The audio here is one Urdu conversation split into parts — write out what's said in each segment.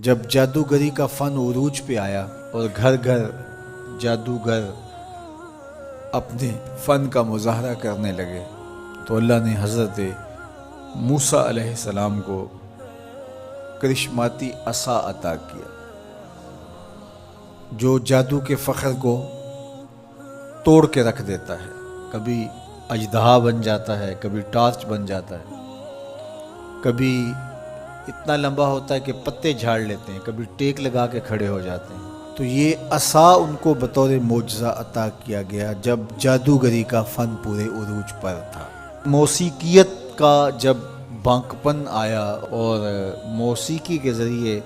جب جادوگری کا فن عروج پہ آیا اور گھر گھر جادوگر اپنے فن کا مظاہرہ کرنے لگے تو اللہ نے حضرت موسیٰ علیہ السلام کو کرشماتی عصا عطا کیا جو جادو کے فخر کو توڑ کے رکھ دیتا ہے. کبھی اژدہا بن جاتا ہے، کبھی ٹارچ بن جاتا ہے، کبھی اتنا لمبا ہوتا ہے کہ پتے جھاڑ لیتے ہیں، کبھی ٹیک لگا کے کھڑے ہو جاتے ہیں. تو یہ عصا ان کو بطور معجزہ عطا کیا گیا جب جادوگری کا فن پورے عروج پر تھا. موسیقیت کا جب بانکپن آیا اور موسیقی کے ذریعے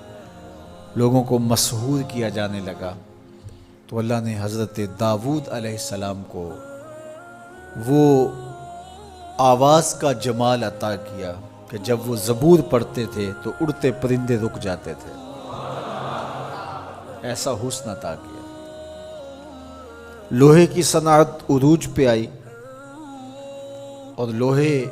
لوگوں کو مسحور کیا جانے لگا تو اللہ نے حضرت داؤد علیہ السلام کو وہ آواز کا جمال عطا کیا کہ جب وہ زبور پڑھتے تھے تو اڑتے پرندے رک جاتے تھے. ایسا حسن عطا کیا. لوہے کی صنعت عروج پہ آئی اور لوہے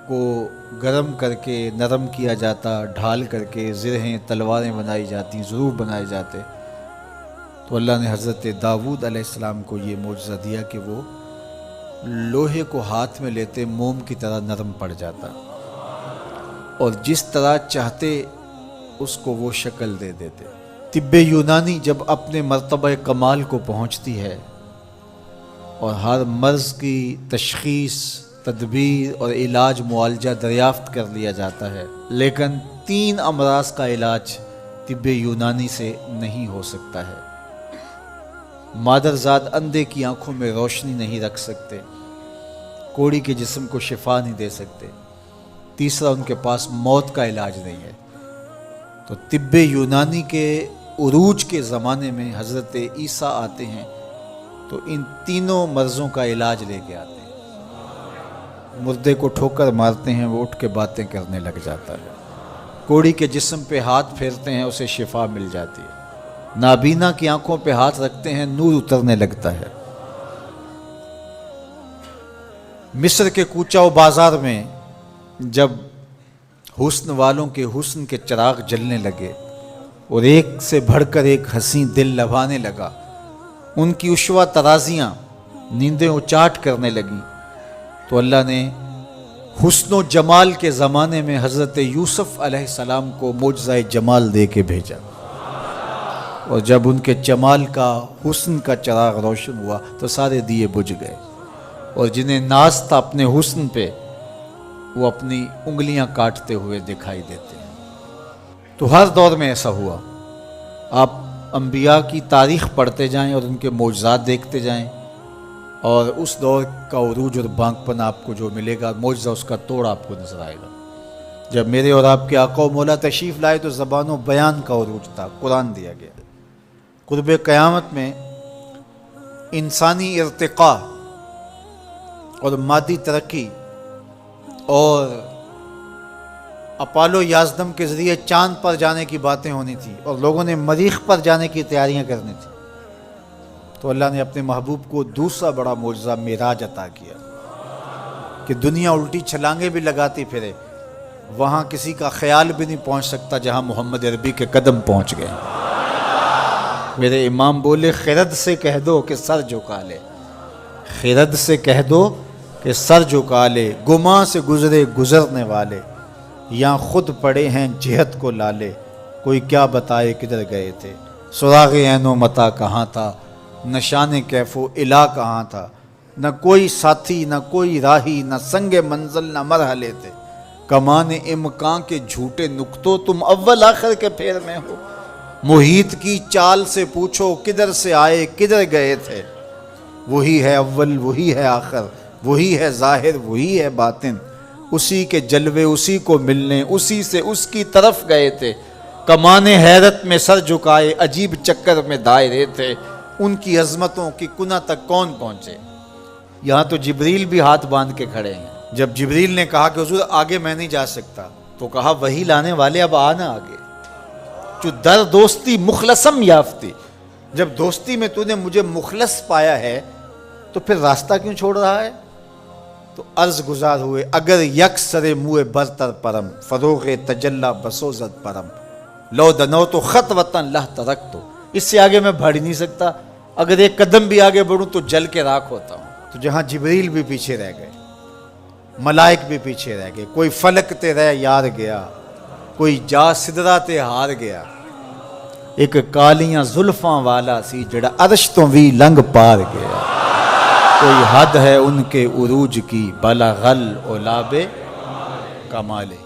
کو گرم کر کے نرم کیا جاتا، ڈھال کر کے زرہیں تلواریں بنائی جاتی، ضروب بنائے جاتے. تو اللہ نے حضرت داؤد علیہ السلام کو یہ معجزہ دیا کہ وہ لوہے کو ہاتھ میں لیتے موم کی طرح نرم پڑ جاتا اور جس طرح چاہتے اس کو وہ شکل دے دیتے. طب یونانی جب اپنے مرتبہ کمال کو پہنچتی ہے اور ہر مرض کی تشخیص، تدبیر اور علاج معالجہ دریافت کر لیا جاتا ہے، لیکن 3 امراض کا علاج طب یونانی سے نہیں ہو سکتا ہے. مادرزاد اندھے کی آنکھوں میں روشنی نہیں رکھ سکتے، کوڑی کے جسم کو شفا نہیں دے سکتے، تیسرا ان کے پاس موت کا علاج نہیں ہے. تو طب یونانی کے عروج کے زمانے میں حضرت عیسیٰ آتے ہیں تو ان تینوں مرضوں کا علاج لے کے آتے ہیں. مردے کو ٹھوکر مارتے ہیں، وہ اٹھ کے باتیں کرنے لگ جاتا ہے. کوڑی کے جسم پہ ہاتھ پھیرتے ہیں، اسے شفا مل جاتی ہے. نابینا کی آنکھوں پہ ہاتھ رکھتے ہیں، نور اترنے لگتا ہے. مصر کے کوچہ و بازار میں جب حسن والوں کے حسن کے چراغ جلنے لگے اور ایک سے بڑھ کر ایک حسین دل لبھانے لگا، ان کی عشوہ ترازیاں نیندیں اچاٹ کرنے لگیں، تو اللہ نے حسن و جمال کے زمانے میں حضرت یوسف علیہ السلام کو معجزہ جمال دے کے بھیجا. اور جب ان کے جمال کا، حسن کا چراغ روشن ہوا تو سارے دیے بجھ گئے، اور جنہیں ناز تھا اپنے حسن پہ وہ اپنی انگلیاں کاٹتے ہوئے دکھائی دیتے ہیں. تو ہر دور میں ایسا ہوا. آپ انبیاء کی تاریخ پڑھتے جائیں اور ان کے معجزات دیکھتے جائیں اور اس دور کا عروج اور بانکپن آپ کو جو ملے گا، معجزہ اس کا توڑ آپ کو نظر آئے گا. جب میرے اور آپ کے آقا و مولا تشریف لائے تو زبان و بیان کا عروج تھا، قرآن دیا گیا. قرب قیامت میں انسانی ارتقاء اور مادی ترقی اور اپالو یازدم کے ذریعے چاند پر جانے کی باتیں ہونی تھی اور لوگوں نے مریخ پر جانے کی تیاریاں کرنی تھی. تو اللہ نے اپنے محبوب کو دوسرا بڑا معجزہ معراج عطا کیا کہ دنیا الٹی چھلانگیں بھی لگاتی پھرے، وہاں کسی کا خیال بھی نہیں پہنچ سکتا جہاں محمد عربی کے قدم پہنچ گئے. میرے امام بولے خرد سے کہہ دو کہ سر جھکا لے، خرد سے کہہ دو کہ سر جھکا لے، گماں سے گزرے گزرنے والے، یا خود پڑے ہیں جہت کو لالے، کوئی کیا بتائے کدھر گئے تھے، سراغ عین و متا کہاں تھا، نشان کیف و الا کہاں تھا، نہ کوئی ساتھی نہ کوئی راہی، نہ سنگ منزل نہ مرحلے تھے، کمان امکان کے جھوٹے نقطوں تم اول آخر کے پھیر میں ہو، محیط کی چال سے پوچھو کدھر سے آئے کدھر گئے تھے، وہی ہے اول وہی ہے آخر، وہی ہے ظاہر وہی ہے باطن، اسی کے جلوے اسی کو ملنے اسی سے اس کی طرف گئے تھے، کمان حیرت میں سر جھکائے عجیب چکر میں دائرے تھے، ان کی عظمتوں کی کنہ تک کون پہنچے. یہاں تو جبریل بھی ہاتھ باندھ کے کھڑے ہیں. جب جبریل نے کہا کہ حضور آگے میں نہیں جا سکتا تو کہا وہی لانے والے اب آنا آگے، جو در دوستی مخلصم یافتی، جب دوستی میں تو نے مجھے مخلص پایا ہے تو پھر راستہ کیوں چھوڑ رہا ہے. تو عرض گزار ہوئے اگر یک سر موئے برتر پرم، فروغ تجلا بسوزد پرم، لو دنو تو خط وطن لہ ترک تو، اس سے آگے میں بڑھ ہی نہیں سکتا، اگر ایک قدم بھی آگے بڑھوں تو جل کے راکھ ہوتا ہوں۔ تو جہاں جبریل بھی پیچھے رہ گئے، ملائک بھی پیچھے رہ گئے، کوئی فلک تے رہ یار گیا، کوئی جا سدرہ تے ہار گیا، ایک کالیاں زلفاں والا سی جڑا عرش تو بھی لنگ پار گیا، کوئی حد ہے ان کے عروج کی بلغ العلا بے کمالے۔